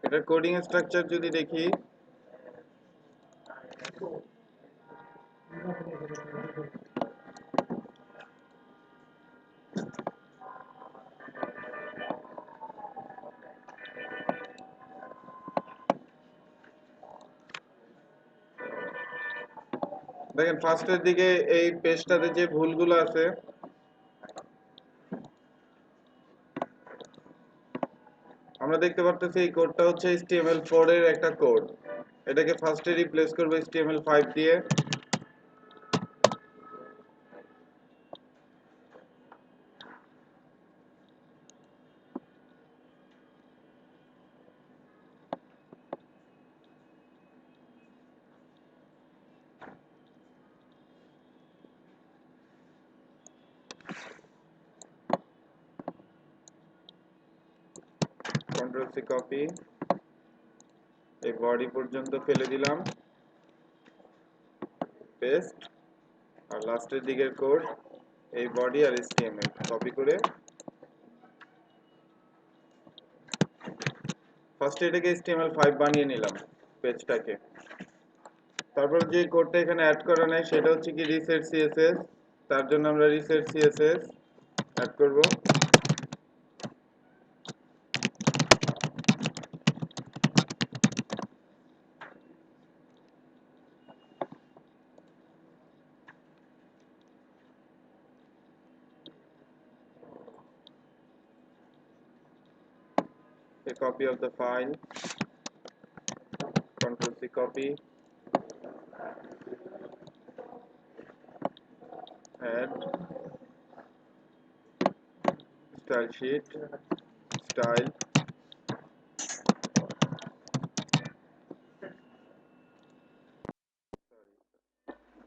এটার coding structure যদি দেখি, দেখেন ফার্স্টের দিকে এই পেজটাতে যে ভুলগুলো আছে, আমরা দেখতে পারতেছি এই কোডটা হচ্ছে HTML4 এর একটা কোড। এটাকে ফার্স্টে রিপ্লেস করব HTML5 দিয়ে। Ctrl C কপি, এই বডি পর্যন্ত ফেলে দিলাম, পেস্ট। আর লাস্টের দিকের কোড এই বডি আর HTML কপি করে ফার্স্টে এটাকে HTML5 বানিয়ে নিলাম পেজটাকে। তারপর যে কোডটা এখানে অ্যাড করা নাই সেটা হচ্ছে কি রিসেট সিএসএস। তার জন্য আমরা রিসেট সিএসএস অ্যাড করব। A copy of the file, Ctrl C copy, add style sheet, style,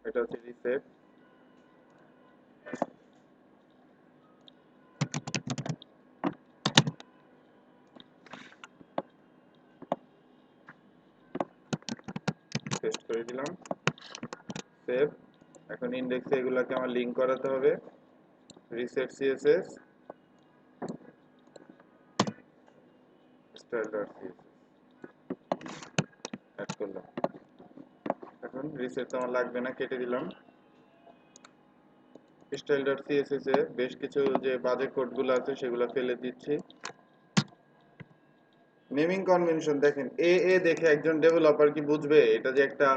এটা হচ্ছে রিসেট। পেস্ট করে দিলাম, সেভ। এখন ইনডেক্সে এগুলাকে আমার লিংক করাতে হবে। রিসেট সিএসএস, style.css অ্যাড করলাম। এখন রিসেট তো আমার লাগবে না, কেটে দিলাম। style.css এ বেশ কিছু যে বাজে কোডগুলো আছে সেগুলো ফেলে দিচ্ছি। নেমিং কনভেনশন দেখেন, এ দেখে একজন ডেভেলপার কি বুঝবে এটা যে একটা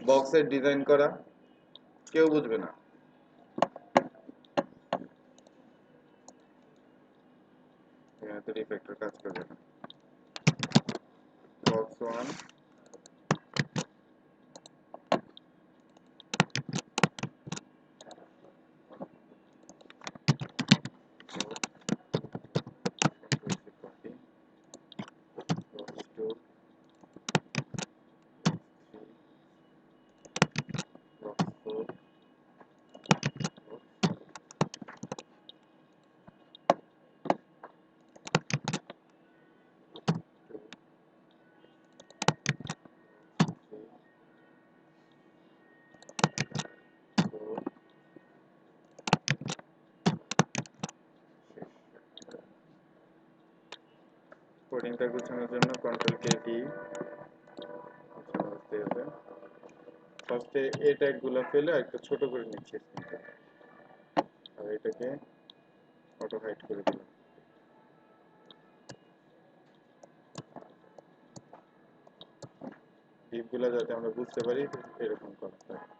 বক্সের ডিজাইন করা? কেউ বুঝবে না। এখানে তো রিফ্যাক্টর কাজ করবে না। বক্স 1, কপি, বক্স 2, বক্স 4, কোডিংটা গুছানোর জন্য কন্ট্রোল কে কি ফার্স্টে এই ট্যাগগুলো ফেলে একটু ছোট করে নিচ্ছি স্ক্রিনটা, আর এটাকে অটো হাইড করে দিলাম। ডিপগুলো যাতে আমরা বুঝতে পারি এরকম করতে হবে।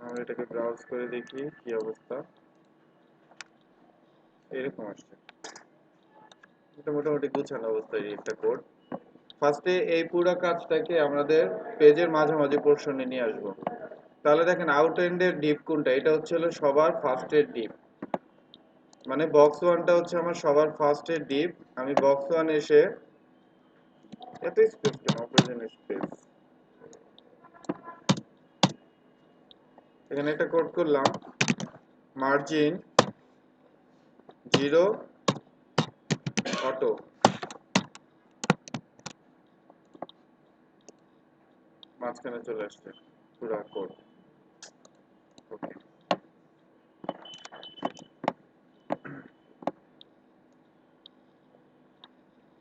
আমরা এটাকে ব্রাউজ করে দেখি কি অবস্থা। এরকম আসছে, এটা মোটামুটি গুছানো অবস্থায় একটা কোড। ফার্স্টে এই পুরো কাজটাকে আমাদের পেজের মাঝামাঝি পোর্শনে নিয়ে আসবো। তাহলে দেখেন আউট এন্ডের ডিপ কোনটা, এটা হচ্ছে হলো সবার ফার্স্টের ডিপ, মানে বক্স 1টা হচ্ছে আমার সবার ফার্স্টের ডিপ। আমি বক্স 1 এসে এত স্পেস কেন, অপ্রয়োজনীয় স্পেস, এখানে একটা কোড করলাম, মার্জিন 0 অটো, মাঝখানে চলে আসছে পুরো কোড। ওকে,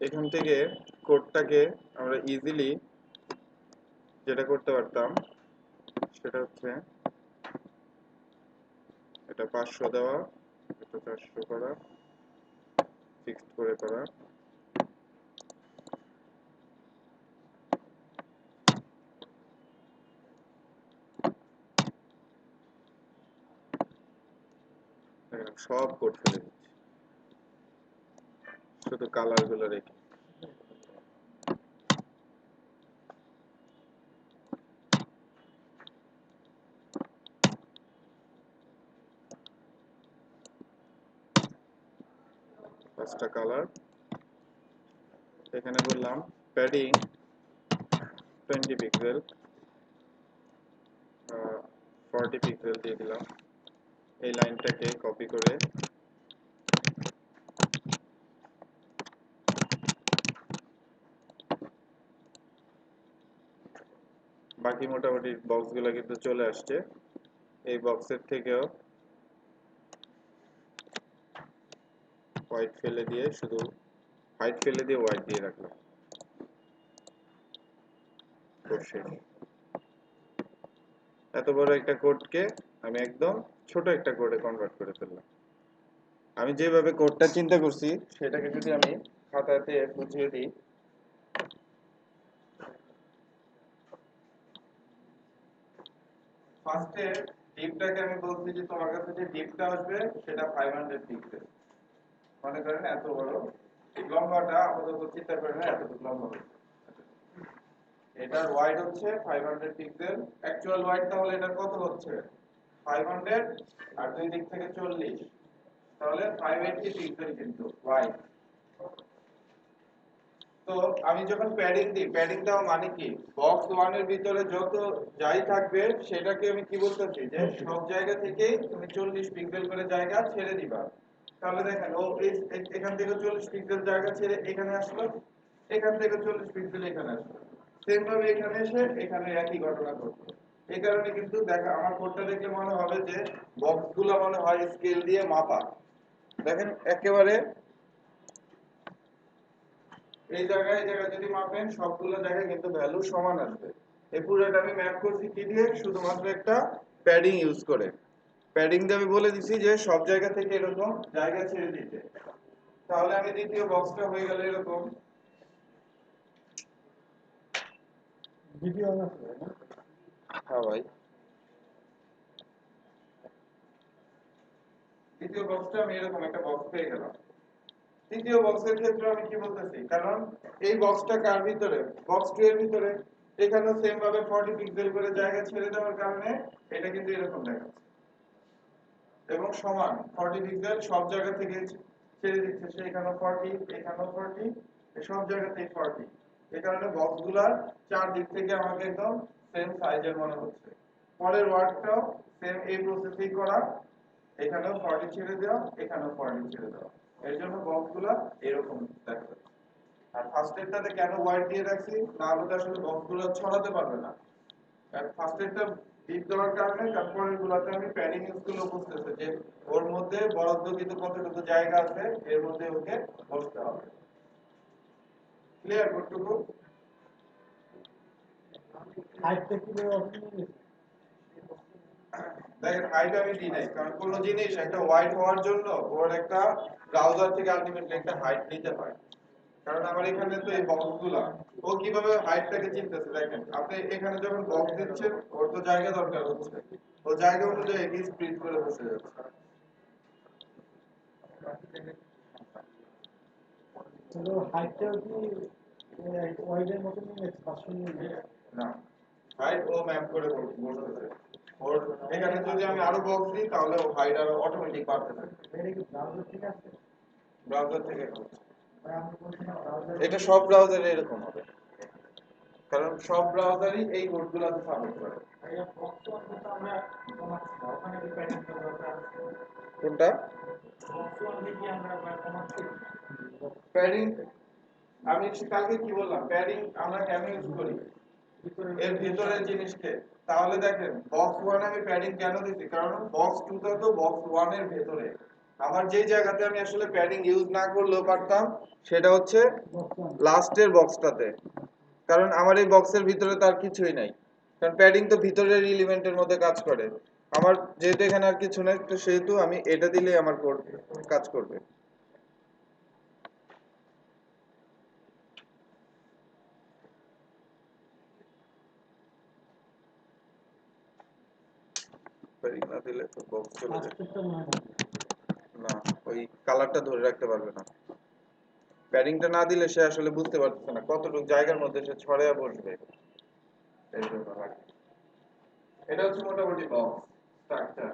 এখান থেকে কোডটাকে আমরা ইজিলি যেটা করতে পারতাম সেটা হচ্ছে এটা 500 দেওয়া, এটা 400 করা, ফিক্সড করে করা। সব কোড ফেলে দিচ্ছি, শুধু কালার গুলো রেখে। পাঁচটা কালার এখানে বললাম, প্যাডিং 20 পিক্সেল, 40 পিক্সেল দিয়ে দিলাম। এই লাইনটাকে কপি করে বাকি মোটামুটি বক্সগুলো কিন্তু চলে আসছে। এই বক্সের থেকেও হোয়াইট ফেলে দিয়ে শুধু হোয়াইট ফেলে দিয়ে হোয়াইট দিয়ে রাখলাম। এত বড় একটা কোডকে আমি একদম ছোট একটা কোডে কনভার্ট করে ফেললাম। আমি যেভাবে কোডটা চিন্তা করছি সেটাকে যদি আমি খাতাতে বুঝিয়ে দিই, ফার্স্টে ডিপটাকে আমি বলছি যে তোমার কাছে যে ডিপটা আসবে সেটা 500 পিক্সেল। মনে করেন এত বড় লম্বাটা আপাতত চিন্তা করেন এতটুকু লম্বা হবে। এটার ওয়াইড হচ্ছে 500 পিক্সেল, অ্যাকচুয়াল ওয়াইড তাহলে এটা কত হচ্ছে 500 আর দুই দিক থেকে 40, তাহলে 580 পিক্সেল কিন্তু ওয়াইড। তো আমি যখন প্যাডিং দিই, প্যাডিং দেওয়া মানে কি, বক্স 1 এর ভিতরে যত যাই থাকবে সেটাকে আমি কি বলতেছি যে সব জায়গা থেকেই তুমি 40 পিক্সেল করে জায়গা ছেড়ে দিবা। তাহলে দেখেন ও এখান থেকে 40 পিক্সেল জায়গা ছেড়ে এখানে আসলো, এখান থেকে 40 পিক্সেল এখানে আসলো, সেম ভাবে এখানে এসে এখানে একই ঘটনা ঘটলো। এই কারণে কিন্তু দেখা আমার কোডটা দেখলে মনে হবে যে বক্সগুলো মনে হয় স্কেল দিয়ে মাপা। দেখেন একেবারে এই জায়গায় যদি মাপেন সবগুলো জায়গায় কিন্তু ভ্যালু সমান আসবে। এই পুরোটা আমি ম্যাপ করছি কি দিয়ে, শুধুমাত্র একটা প্যাডিং ইউজ করে। প্যাডিং দিয়ে আমি বলে দিছি যে সব জায়গা থেকে এরকম জায়গা ছেড়ে দিতে। তাহলে আমি দ্বিতীয় বক্সটা হয়ে গেল এরকম। ভিডিও না হ্যাঁ ভাই, দ্বিতীয় বক্সটা আমি এরকম একটা বক্স পেয়ে গেলাম। তৃতীয় বক্সের ক্ষেত্রে আমি কি বলতেছি, কারণ এই বক্সটা কার ভিতরে, বক্স 2 এর ভিতরে, এখানে সেম ভাবে 40 পিক্সেল করে জায়গা ছেড়ে দেওয়ার কারণে এটা কিন্তু এরকম দেখাচ্ছে এবং সমান 40 পিক্সেল সব জায়গা থেকে ছেড়ে দিচ্ছে, সেখানেও 40, এখানেও 40, সব জায়গাতেই 40। এই কারণে বক্সগুলার চার দিক থেকে আমাকে একদম সেম সাইজের মনে হচ্ছে। পরের ওয়ার্ডটাও সেম এই প্রসেসিং করা, এখানেও 40 ছেড়ে দেওয়া, এখানেও 40 ছেড়ে দেওয়া, এর জন্য বক্সগুলা এরকম দেখা যাচ্ছে। আর ফার্স্ট এরটাতে কেন হোয়াইট দিয়ে রাখছি, না হলে তো আসলে বক্সগুলো ছড়াতে পারবে না। আর ফার্স্ট এরটা ডিপ দেওয়ার কারণে তারপরের গুলাতে আমি প্যাডিং ইউজ করলে বুঝতেছে যে ওর মধ্যে বরাদ্দকৃত কতটুকু জায়গা আছে, এর মধ্যে ওকে বসতে হবে। ক্লিয়ার কতটুকু? হাইটটা কি দেখেন হাইট আমি দিই নাই, কারণ কোনো জিনিস একটা ওয়াইড হওয়ার জন্য ওর একটা ব্রাউজার থেকে আলটিমেটলি একটা হাইট নিতে হয়। কারণ আমার এখানে তো এই বক্সগুলা, ও কিভাবে হাইটটাকে চিনতেছে দেখেন, আপনি এখানে যখন বক্স দিচ্ছেন ওর তো জায়গা দরকার হচ্ছে, ও জায়গা অনুযায়ী এটি স্প্লিট করে বসে যাচ্ছে। তো হাইটটাও কি ওয়াইডের মতন এক্সপানশন না, হাইট ও ম্যাপ করে বসতেছে। ওর এখানে যদি আমি আরো বক্স দিই তাহলে ও হাইট আরো অটোমেটিক বাড়তে থাকবে। এটা কি ব্রাউজার থেকে আসছে? ব্রাউজার থেকে হচ্ছে। এটা সব ব্রাউজারে এরকম হবে, কারণ সব ব্রাউজারই এই কোডগুলোতে সাপোর্ট করে। কোনটা প্যাডিং? আমি কালকে কি বললাম, প্যাডিং আমরা কেন ইউজ করি, এর ভিতরের জিনিসকে। তাহলে দেখেন বক্স 1 আমি প্যাডিং কেন দিছি, কারণ বক্স 2 টা তো বক্স 1 এর ভিতরে। আমার যেই জায়গাতে আমি আসলে প্যাডিং ইউজ না করলেও পারতাম সেটা হচ্ছে লাস্টের বক্সটাতে, কারণ আমার এই বক্সের ভিতরে তার কিছুই নাই, কারণ প্যাডিং তো ভিতরের এলিমেন্টের মধ্যে কাজ করে। আমার যেহেতু এখানে আর কিছু নেই, তো সেহেতু আমি এটা দিলেই আমার কাজ করবে। প্যাডিং না দিলে তো বক্স চলে যাবে, না ওই কালারটা ধরে রাখতে পারবে না। প্যাডিংটা না দিলে সে আসলে বুঝতে পারতেছে না কতটুকু জায়গার মধ্যে সে ছড়াইয়া বসবে। এই জন্য লাগে। এটা হচ্ছে মোটামুটি বক্স স্ট্রাকচার।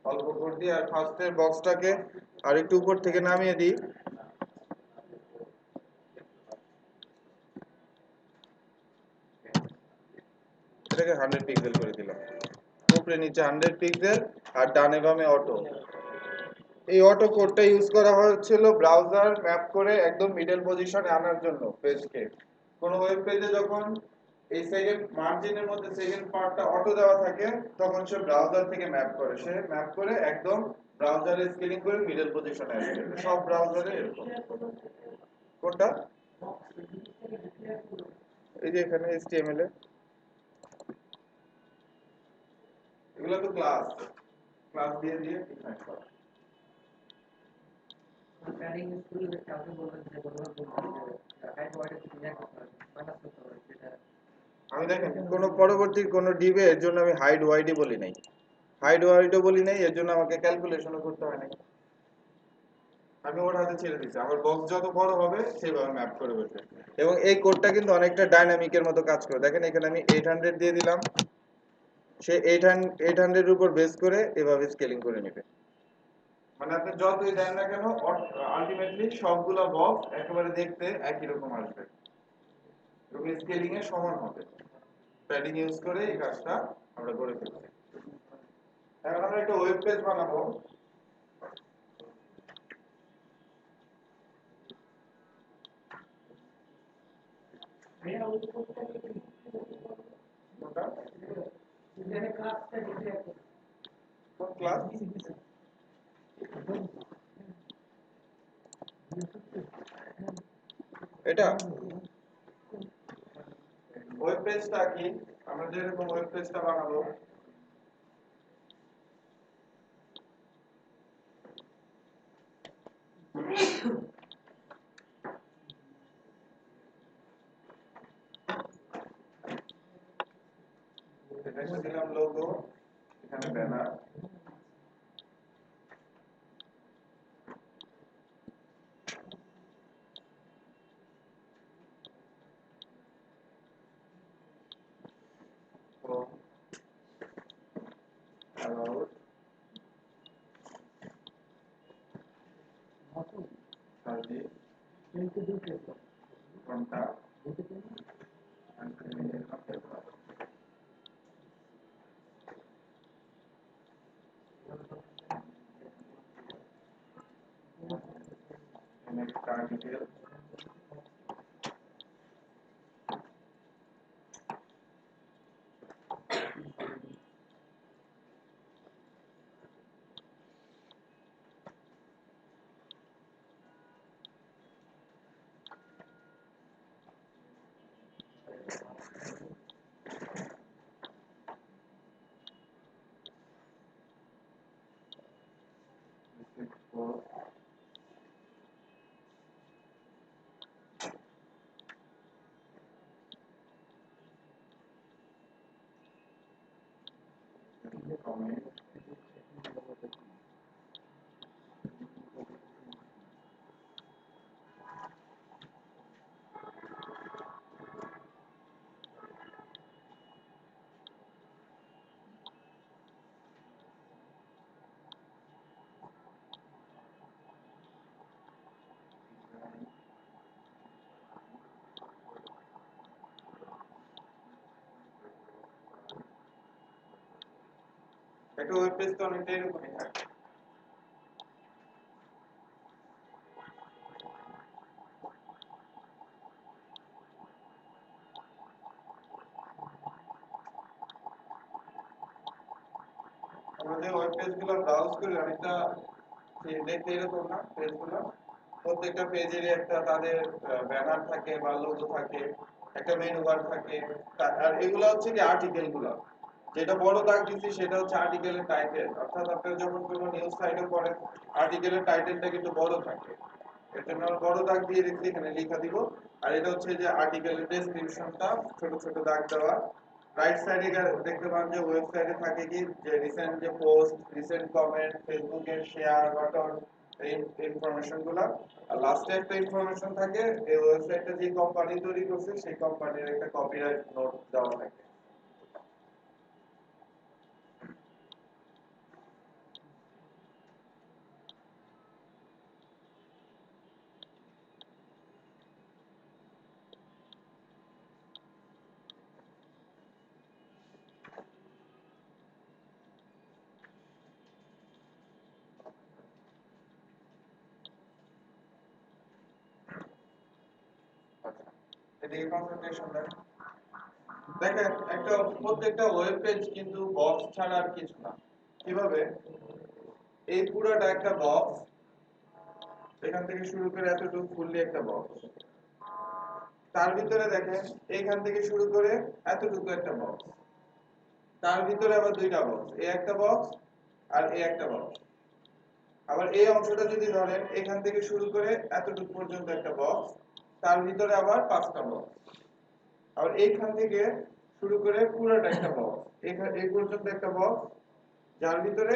অল্প করে দিই আর ফার্স্টের বক্সটাকে আর একটু উপর থেকে নামিয়ে দিই। এটাকে 100 পিক্সেল করে দিলাম, উপরে নিচে 100 পিক্সেল আর ডানে বামে অটো। এই অটো কোডটা ইউজ করা হয়েছিল ব্রাউজার ম্যাপ করে একদম মিডল পজিশনে আনার জন্য পেজকে। কোন ওয়েব পেজে যখন এই সেকেন্ড মার্জিনের মধ্যে সেকেন্ড পার্টটা অটো দেওয়া থাকে, তখন সে ব্রাউজার থেকে ম্যাপ করে, সে ম্যাপ করে একদম ব্রাউজারে স্কেলিং করে মিডল পজিশনে আসবে। সব ব্রাউজারে এরকম কোনটা, এই যে এখানে HTML এ এগুলো তো ক্লাস ক্লাস দিয়ে দিয়ে ডিফাইন করা। আমি দেখেন কোন পরবর্তী কোন ডিবে এর জন্য আমি হাইড ওয়াইডই বলি নাই, হাইড ওয়াইডও বলি নাই, এর জন্য আমাকে ক্যালকুলেশনও করতে হয় নাই। আমি ওর হাতে ছেড়ে দিচ্ছি, আমার বক্স যত বড় হবে সেভাবে ম্যাপ করে বসবে। এবং এই কোডটা কিন্তু অনেকটা ডাইনামিকের মতো কাজ করে। দেখেন এখানে আমি 800 দিয়ে দিলাম, সে 800 এর উপর বেস করে এভাবে স্কেলিং করে নেবে। মানে আপনি যতই দেন না কেন আলটিমেটলি সবগুলা বক্স একেবারে দেখতে একই রকম আসবে এবং স্কেলিং এ সমান হবে। প্যাডিং ইউজ করে এই কাজটা আমরা করে ফেলছি। এখন আমরা একটা ওয়েব পেজ বানাবো। কোনটা? কোন ক্লাস? এটা ওয়েব পেজটা কি, আমরা যেরকম ওয়েব পেজটা বানাবো এটা দিলাম লোগো, এখানে ব্যানার, তো allowed service contact next card detail. This is for comment. একটা ওয়েব পেজ তো অনেকটা এরকমই থাকে। ওয়েব পেজগুলো ব্রাউজ করি অনেকটা দেখতে এরকম না পেজগুলো, প্রত্যেকটা পেজেরই একটা তাদের ব্যানার থাকে বা লোগো থাকে, একটা মেনু বার থাকে। আর এগুলো হচ্ছে কি আর্টিকেল গুলো, যেটা বড় দাগ দিচ্ছি সেটা হচ্ছে আর্টিকেলের টাইটেল, অর্থাৎ আপনারা যখন কোনো নিউজ সাইটে পড়েন আর্টিকেলের টাইটেলটা কিন্তু বড় থাকে, এর জন্য আমরা বড় দাগ দিয়ে রেখে এখানে লেখা দিব। আর এটা হচ্ছে যে আর্টিকেলের ডেসক্রিপশনটা ছোট ছোট দাগ দেওয়া। রাইট সাইডে দেখতে পান যে ওয়েবসাইটে থাকে কি যে রিসেন্ট যে পোস্ট, রিসেন্ট কমেন্ট, ফেসবুকের শেয়ার বাটন, এই ইনফরমেশন গুলা। আর লাস্টে একটা ইনফরমেশন থাকে, এই ওয়েবসাইটটা যে কোম্পানি তৈরি করছে সেই কোম্পানির একটা কপিরাইট নোট দেওয়া থাকে। আচ্ছা, এদিকে কনসেন্ট্রেশন দেন। দেখেন একটা প্রত্যেকটা ওয়েব পেজ কিন্তু বক্স ছাড়া আর কিছু না। কিভাবে? এই পুরোটা একটা বক্স, এখান থেকে শুরু করে এতটুকু ফুললি একটা বক্স। তার ভিতরে দেখেন এইখান থেকে শুরু করে এতটুকু একটা বক্স, তার ভিতরে আবার দুইটা বক্স, এই একটা বক্স আর এই একটা বক্স। আবার এই অংশটা যদি ধরেন এখান থেকে শুরু করে এতটুকু পর্যন্ত একটা বক্স, তার ভিতরে আবার পাঁচটা বক্স। আবার এইখান থেকে শুরু করে পুরোটা একটা বক্স, এখানে এই পর্যন্ত একটা বক্স, যার ভিতরে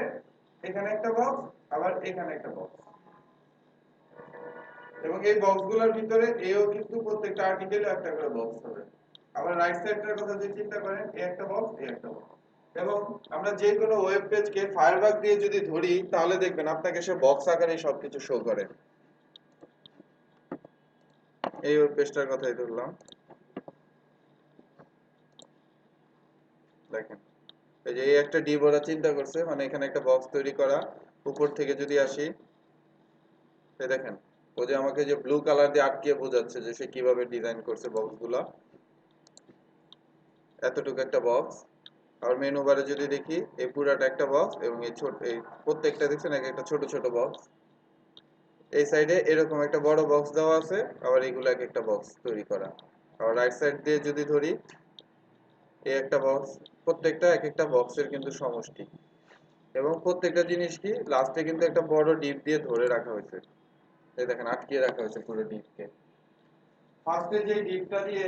এখানে একটা বক্স, আবার এখানে একটা বক্স। এবং এই বক্সগুলোর ভিতরে এও কিন্তু প্রত্যেকটা আর্টিকেলে একটা করে বক্স হবে। আবার রাইট সাইডটার কথা যদি চিন্তা করেন, এই একটা বক্স, এই একটা বক্স। এবং আমরা যে কোনো ওয়েব পেজকে ফায়ারবাগ দিয়ে যদি ধরি তাহলে দেখবেন আপনাকে সে বক্স আকারে সবকিছু শো করে। এই ওয়েব পেজটার কথাই ধরলাম, দেখেন এই যে এই একটা ডিপ ওরা চিন্তা করছে, মানে এখানে একটা বক্স তৈরি করা। উপর থেকে যদি আসি, এই দেখেন ও যে আমাকে যে ব্লু কালার দিয়ে আটকিয়ে বোঝাচ্ছে যে সে কিভাবে ডিজাইন করছে বক্সগুলা। এতটুকু একটা বক্স। আর মেনু বারে যদি দেখি এই পুরাটা একটা বক্স, এবং এই ছোট এই প্রত্যেকটা দেখছেন এক একটা ছোট ছোট বক্স। এই সাইডে এরকম একটা বড় বক্স দেওয়া আছে, আবার এগুলো এক একটা বক্স তৈরি করা। আবার রাইট সাইড দিয়ে যদি ধরি, এই একটা বক্স, প্রত্যেকটা এক একটা বক্সের কিন্তু সমষ্টি। এবং প্রত্যেকটা জিনিস কি লাস্টে কিন্তু একটা বড় ডিপ দিয়ে ধরে রাখা হয়েছে, এই দেখেন আটকিয়ে রাখা হয়েছে পুরো ডিপকে। ফার্স্টে যে ডিপটা দিয়ে,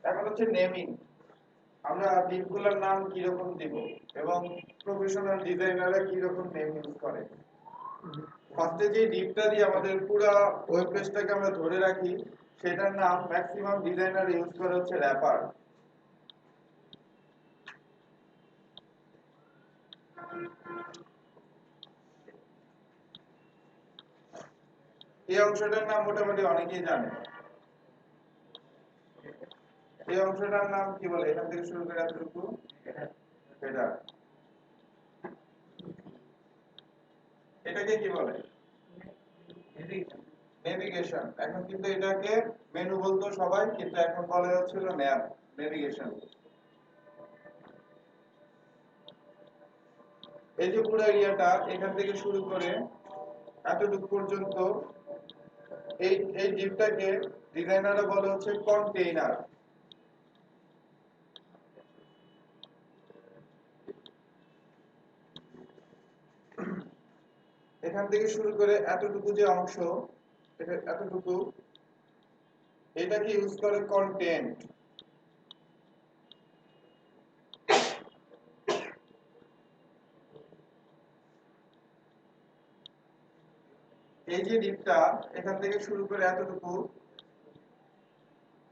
এখন হচ্ছে নেমিং, আমরা ডিপগুলোর নাম কি রকম দিব এবং প্রফেশনাল ডিজাইনাররা কি রকম নেম ইউজ করে। ফার্স্টে যে ডিপটা দিয়ে আমাদের পুরো ওয়েব পেজটাকে আমরা ধরে রাখি, সেটার নাম ম্যাক্সিমাম ডিজাইনার ইউজ করে হচ্ছে র‍্যাপার। এই অংশটার নাম মোটামুটি অনেকেই জানে। এই অংশটার নাম কি বলে, এখান থেকে শুরু করে এতটুকু, হেডার। এটাকে কি বলে? নেভিগেশন। এখন কিন্তু এটাকে মেনু বলতো সবাই, কিন্তু এখন বলা হচ্ছিল ন্যাভ, নেভিগেশন। এই যে পুরো এরিয়াটা এখান থেকে শুরু করে এতটুকু পর্যন্ত, এই এই ডিপটাকে ডিজাইনাররা বলে হচ্ছে কন্টেইনার। এখান থেকে শুরু করে এতটুকু যে অংশ, এটা এতটুকু, এটাকে ইউজ করে কন্টেন্ট। এই যে ডিপটা এখান থেকে শুরু করে এতটুকু,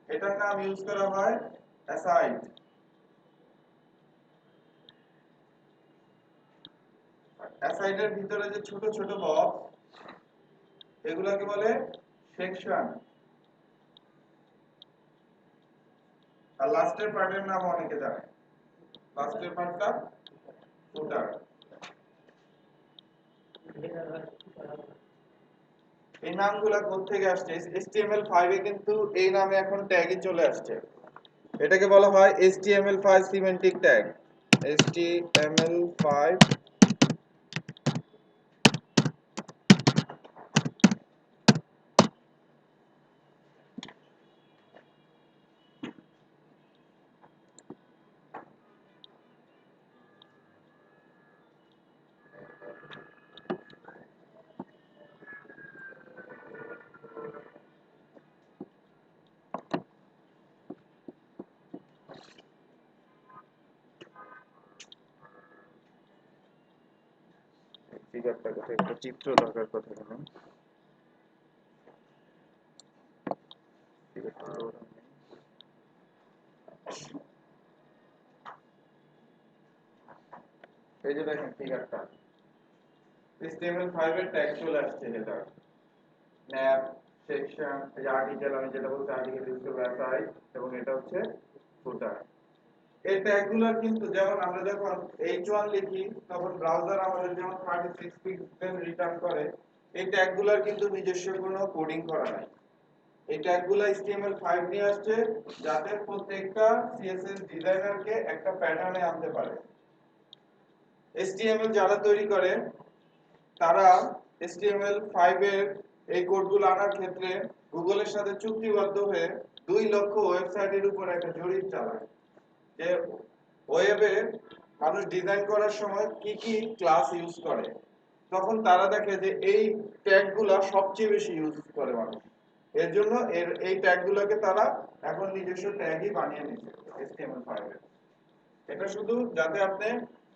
এটার নাম ইউজ করা হয় অ্যাসাইড। অ্যাসাইডের ভিতরে যে ছোট ছোট বক্স, এগুলোকে বলে সেকশন। আর লাস্টের পার্টের নাম অনেকে জানে, লাস্টের পার্টটা ফুটার। এই নামগুলা কোথা থেকে আসছে? HTML5 এ কিন্তু এই নামে এখন ট্যাগই চলে আসছে। এটাকে বলা হয় HTML5 সিমেন্টিক ট্যাগ। HTML5 ফিগারটা কোথায়, একটা চিত্র দরকার কথা কেন এই যে দেখেন ফিগারটা HTML5 এর ট্যাগ চলে আসছে হেডার ন্যাপ সেকশন এই যে আর্টিকেল আমি যেটা বলছি আর্টিকেল ইউজ সাইট এবং এটা হচ্ছে ফুটার এই ট্যাগগুলোর কিন্তু যেমন আমরা যখন h1 লিখি তখন ব্রাউজার আমাদের যেমন 36 পিক্সেল রিটার্ন করে এই ট্যাগগুলোর কিন্তু নিজস্ব কোনো কোডিং করা নাই এই ট্যাগগুলো HTML5 নিয়ে আসছে যাতে প্রত্যেকটা CSS ডিজাইনারকে একটা প্যাটার্নে আনতে পারে HTML যারা তৈরি করে তারা HTML5 এর এই কোডগুলো আনার ক্ষেত্রে গুগলের সাথে চুক্তিবদ্ধ হয়ে 2 লক্ষ ওয়েবসাইটের উপর একটা জরিপ চালায় যে ওয়েবে মানুষ ডিজাইন করার সময় কি কি ক্লাস ইউজ করে তখন তারা দেখে যে এই ট্যাগগুলো সবচেয়ে বেশি ইউজ করে মানুষ এর জন্য এই ট্যাগগুলোকে তারা এখন নিজস্ব ট্যাগই বানিয়ে নিচ্ছে HTML5 এর এটা শুধু যাতে আপনি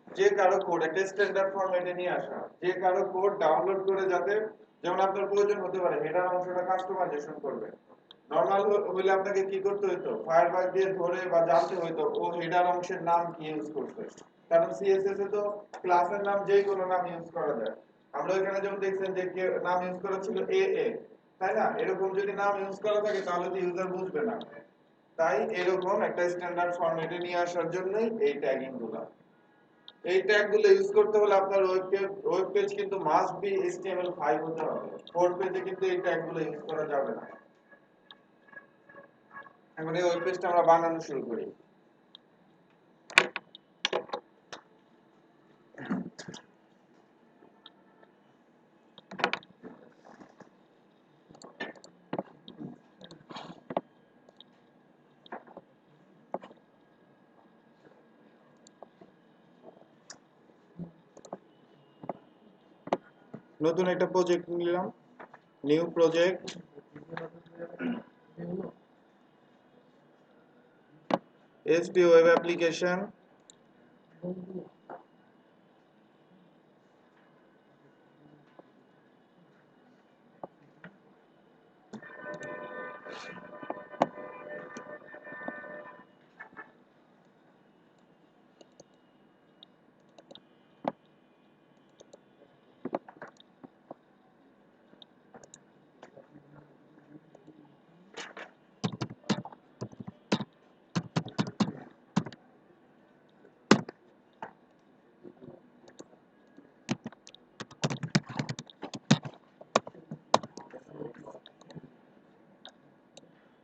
যে কারো কোড একটা স্ট্যান্ডার্ড ফরম্যাটে নিয়ে আসা যে কারো কোড ডাউনলোড করে যাতে যেমন আপনার প্রয়োজন হতে পারে হেডার অংশটা কাস্টমাইজেশন করবে নরমাল হইলে আপনাকে কি করতে হতো ফায়ারবাগ দিয়ে ধরে বা জানতে হতো ও হেডার অংশের নাম কি ইউজ করছে কারণ সিএসএস এ তো ক্লাসের নাম যে কোনো নাম ইউজ করা যায় আমরা এখানে যেমন দেখছেন যে নাম ইউজ করা ছিল এ এ তাই না এরকম যদি নাম ইউজ করা থাকে তাহলে তো ইউজার বুঝবে না তাই এরকম একটা স্ট্যান্ডার্ড ফরম্যাটে নিয়ে আসার জন্যই এই ট্যাগিং গুলো এই ট্যাগগুলো ইউজ করতে হলে আপনার ওয়েব পেজ কিন্তু মাস্ট বি HTML5 হতে হবে কোড পেজে কিন্তু এই ট্যাগগুলো ইউজ করা যাবে না এখন এই ওয়েব পেজটা আমরা বানানো শুরু করি নতুন একটা প্রজেক্ট নিলাম new project SP web application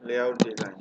layout design